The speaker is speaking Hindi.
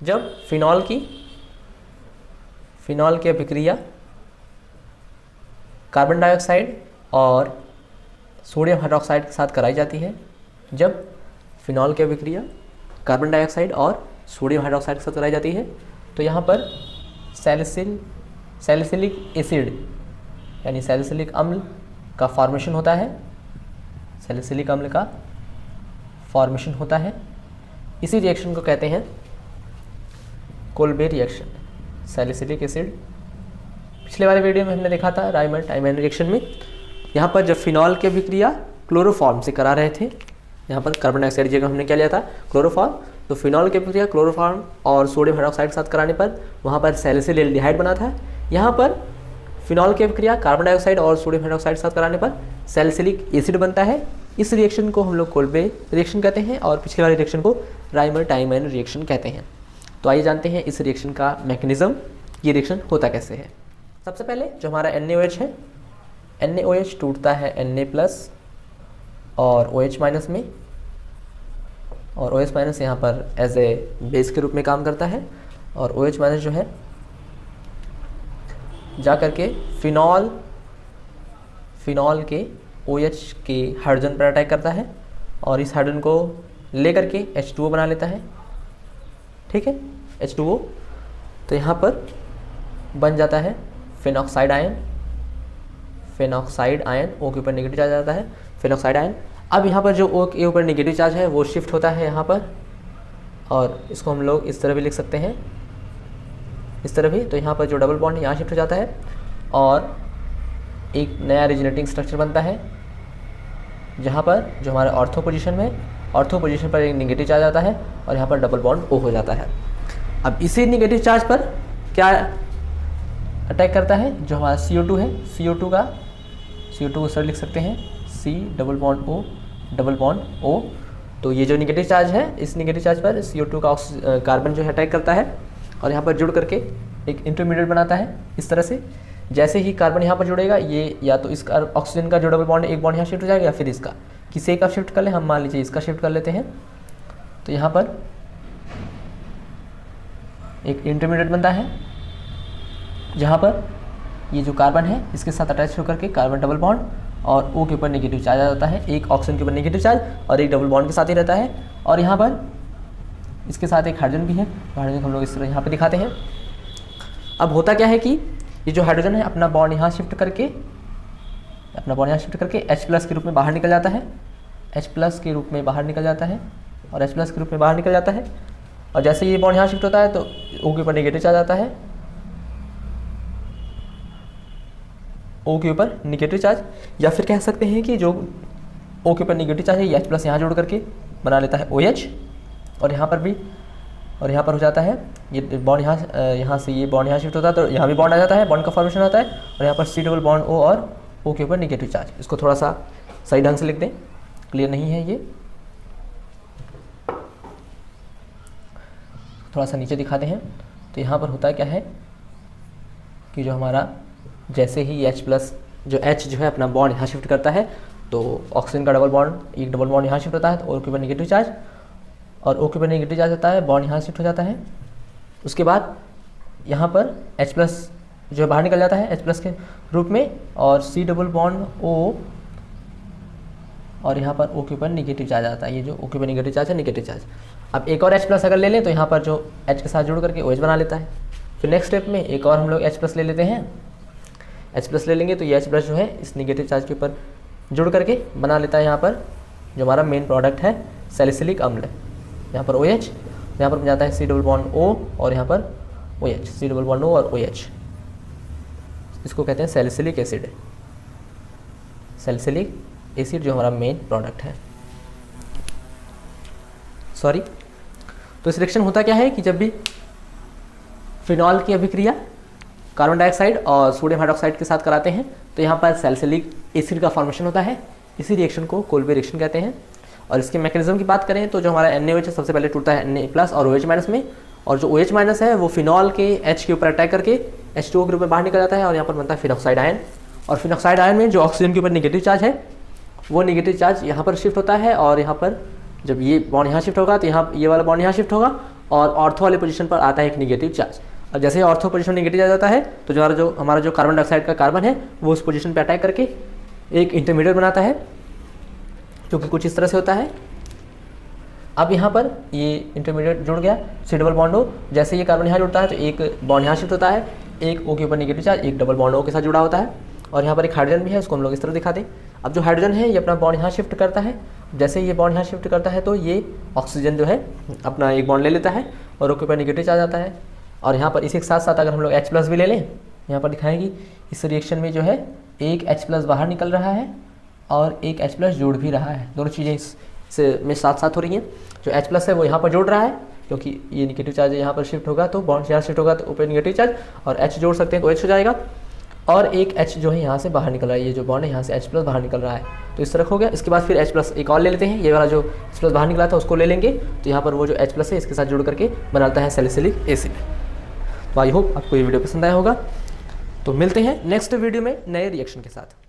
जब फिनॉल की अभिक्रिया कार्बन डाइऑक्साइड और सोडियम हाइड्रोक्साइड के साथ कराई जाती है, जब फिनॉल की अभिक्रिया कार्बन डाइऑक्साइड और सोडियम हाइड्रोक्साइड के साथ कराई जाती है तो यहाँ पर सैलिसिलिक एसिड यानी सैलिसिलिक अम्ल का फॉर्मेशन होता है। सैलिसिलिक अम्ल का फॉर्मेशन होता है। इसी रिएक्शन को कहते हैं कोल्बे रिएक्शन। सैलिसिलिक एसिड पिछले वाले वीडियो में हमने देखा था राइमर टाइमैन रिएक्शन में। यहाँ पर जब फिनॉल की अभिक्रिया क्लोरोफॉर्म से करा रहे थे, यहाँ पर कार्बन डाइऑक्साइड की जगह हमने क्या लिया था क्लोरोफॉर्म, तो फिनॉल की अभिक्रिया क्लोरोफॉर्म और सोडियम हाइड्रोक्साइड के साथ कराने पर वहाँ पर सैलिसिल एल्डिहाइड बना था। यहाँ पर फिनॉल की अभिक्रिया कार्बन डाइऑक्साइड और सोडियम हाइड्रोक्साइड के साथ कराने पर सैलिसिलिक एसिड बनता है। इस रिएक्शन को हम लोग कोल्बे रिएक्शन कहते हैं और पिछले वाले रिएक्शन को राइमर टाइमैन रिएक्शन कहते हैं। तो आइए जानते हैं इस रिएक्शन का मैकेनिज्म, ये रिएक्शन होता कैसे है। सबसे पहले जो हमारा NaOH है, NaOH टूटता है Na+ और OH- में, और OH- यहाँ पर एज ए बेस के रूप में काम करता है, और OH- जो है जा करके फिनॉल के OH के हाइड्रोजन पर अटैक करता है और इस हाइड्रोजन को ले करके H2O बना लेता है। ठीक है, H2O। तो यहाँ पर बन जाता है फेनॉक्साइड आयन। O के ऊपर नेगेटिव चार्ज आता है, फेनॉक्साइड आयन। अब यहाँ पर जो O के ऊपर नेगेटिव चार्ज है वो शिफ्ट होता है यहाँ पर, और इसको हम लोग इस तरह भी लिख सकते हैं, इस तरह भी। तो यहाँ पर जो डबल बॉन्ड यहाँ शिफ्ट हो जाता है और एक नया रिजनेटिंग स्ट्रक्चर बनता है, जहाँ पर जो हमारे ऑर्थो पोजीशन पर एक नेगेटिव चार्ज आता है और यहाँ पर डबल बॉन्ड O हो जाता है। अब इसी नेगेटिव चार्ज पर क्या अटैक करता है, जो हमारा CO2 है, CO2 को सर लिख सकते हैं C डबल बॉन्ड O। तो ये जो नेगेटिव चार्ज है, इस नेगेटिव चार्ज पर CO2 का कार्बन जो है अटैक करता है और यहाँ पर जुड़ करके एक इंटरमीडिएट बनाता है इस तरह से। जैसे ही कार्बन यहाँ पर जुड़ेगा, ये या तो इसका ऑक्सीजन का जो डबल बॉन्ड एक बॉन्ड यहाँ शिफ्ट हो जाएगा, या फिर इसका किसी एक का शिफ्ट कर ले। हम मान लीजिए इसका शिफ्ट कर लेते हैं। तो यहाँ पर एक इंटरमीडिएट बनता है, जहाँ पर ये जो कार्बन है इसके साथ अटैच होकर के कार्बन डबल बॉन्ड और O के ऊपर नेगेटिव चार्ज आ जाता है। एक ऑक्सीजन के ऊपर नेगेटिव चार्ज और एक डबल बॉन्ड के साथ ही रहता है, और यहाँ पर इसके साथ एक हाइड्रोजन भी है। हाइड्रोजन हम लोग इस तरह यहाँ पे दिखाते हैं। अब होता क्या है कि ये जो हाइड्रोजन है अपना बॉन्ड यहाँ शिफ्ट करके H+ के रूप में बाहर निकल जाता है, H+ के रूप में बाहर निकल जाता है, और H+ के रूप में बाहर निकल जाता है। और जैसे ये बॉन्ड यहाँ शिफ्ट होता है तो O के ऊपर नेगेटिव चार्ज आता है, O के ऊपर नेगेटिव चार्ज, या फिर कह सकते हैं कि जो O के ऊपर नेगेटिव चार्ज है ये H+ यहाँ जोड़ करके बना लेता है OH, और यहाँ पर भी, और यहाँ पर हो जाता है ये बॉन्ड यहाँ से ये बॉन्ड यहाँ शिफ्ट होता है तो यहाँ भी बॉन्ड आ जाता है, बॉन्ड का फॉर्मेशन होता है, और यहाँ पर C डबल बॉन्ड O और O के ऊपर नेगेटिव चार्ज। इसको थोड़ा सा सही ढंग से लिख दें, क्लियर नहीं है ये, थोड़ा सा नीचे दिखाते हैं। तो यहाँ पर होता क्या है कि जो हमारा जैसे ही H+ जो H जो है अपना बॉन्ड यहाँ शिफ्ट करता है तो ऑक्सीजन का एक डबल बॉन्ड यहाँ शिफ्ट होता है, तो O के ऊपर नेगेटिव चार्ज, और O के ऊपर नेगेटिव चार्ज होता है, बॉन्ड यहाँ शिफ्ट हो जाता है। उसके बाद यहाँ पर H+ जो बाहर निकल जाता है H+ के रूप में, और C डबल बॉन्ड O, और यहाँ पर O के ऊपर नेगेटिव चार्ज आता है। ये जो O के ऊपर नेगेटिव चार्ज है, नेगेटिव चार्ज। अब एक और H+ अगर ले लें तो यहाँ पर जो H के साथ जुड़ करके OH बना लेता है। फिर नेक्स्ट स्टेप में एक और हम लोग H+ ले लेते हैं। H+ ले लेंगे तो ये H+ जो है इस नेगेटिव चार्ज के ऊपर जुड़ करके बना लेता है यहाँ पर जो हमारा मेन प्रोडक्ट है सैलिसिलिक अम्ल। यहाँ पर OH, यहाँ पर बन जाता है C डबल बॉन्ड O और यहाँ पर OH, C double bond O और OH। इसको कहते हैं सैलिसिलिक एसिड। सैलिसिलिक एसिड जो हमारा मेन प्रोडक्ट है। सॉरी, तो इस रिएक्शन होता क्या है कि जब भी फिनॉल की अभिक्रिया कार्बन डाइऑक्साइड और सोडियम हाइड्रोक्साइड के साथ कराते हैं तो यहाँ पर सैलिसिलिक एसिड का फॉर्मेशन होता है। इसी रिएक्शन को कोल्बे रिएक्शन कहते हैं। और इसके मैकेनिज्म की बात करें तो जो हमारा NaOH है सबसे पहले टूटता है Na+ और OH- में, और जो OH- है वो फिनॉल के H के ऊपर अटैक करके H2O के रूप में बाहर निकल जाता है, और यहाँ पर बनता है फिनॉक्साइड आयन। और फिनॉक्साइड आयन में जो ऑक्सीजन के ऊपर नेगेटिव चार्ज है वो नेगेटिव चार्ज यहाँ पर शिफ्ट होता है, और यहाँ पर जब ये बॉन्ड यहाँ शिफ्ट होगा तो यहाँ ये वाला बॉन्ड यहाँ शिफ्ट होगा, और ऑर्थो वाले पोजीशन पर आता है एक नेगेटिव चार्ज। और जैसे ही ऑर्थो पोजीशन नेगेटिव आ जाता है तो जो हमारा जो कार्बन डाइऑक्साइड का कार्बन है वो उस पोजीशन पे अटैक करके एक इंटरमीडिएट बनाता है जो कि कुछ इस तरह से होता है। अब यहाँ पर ये इंटरमीडिएट जुड़ गया, सी डबल बॉन्ड हो, जैसे ये कार्बन यहाँ जुड़ता है तो एक बॉन्ड यहाँ शिफ्ट होता है, एक O के ऊपर नेगेटिव चार्ज एक डबल बॉन्ड O के साथ जुड़ा होता है। और यहाँ पर एक हाइड्रोजन भी है, उसको हम लोग इस तरह दिखा दें। अब जो हाइड्रोजन है ये अपना बॉन्ड यहाँ शिफ्ट करता है, जैसे ये बॉन्ड यहाँ शिफ्ट करता है तो ये ऑक्सीजन जो है अपना एक बॉन्ड ले लेता है और O के ऊपर नेगेटिव चार्ज आता है। और यहाँ पर इसी के साथ साथ अगर हम लोग H+ भी ले लें, यहाँ पर दिखाएंगे इस रिएक्शन में जो है एक H+ बाहर निकल रहा है और एक H+ जुड़ भी रहा है, दोनों चीज़ें इससे में साथ साथ हो रही हैं। जो H+ है वो यहाँ पर जुड़ रहा है क्योंकि ये नेगेटिव चार्ज यहाँ पर शिफ्ट होगा तो बॉन्ड यहाँ शिफ्ट होगा तो ऊपर नेगेटिव चार्ज, और H जोड़ सकते हैं तो H हो जाएगा। और एक H जो है यहाँ से बाहर निकल रहा है, ये जो बॉन्ड है यहाँ से H+ बाहर निकल रहा है, तो इस तरह हो गया। इसके बाद फिर H+ एक और ले लेते हैं, ये वाला जो H+ बाहर निकला था उसको ले लेंगे, तो यहाँ पर वो जो H+ है इसके साथ जुड़ करके बनाता है सैलिसिलिक एसिड। तो आई होप आपको ये वीडियो पसंद आया होगा। तो मिलते हैं नेक्स्ट वीडियो में नए रिएक्शन के साथ।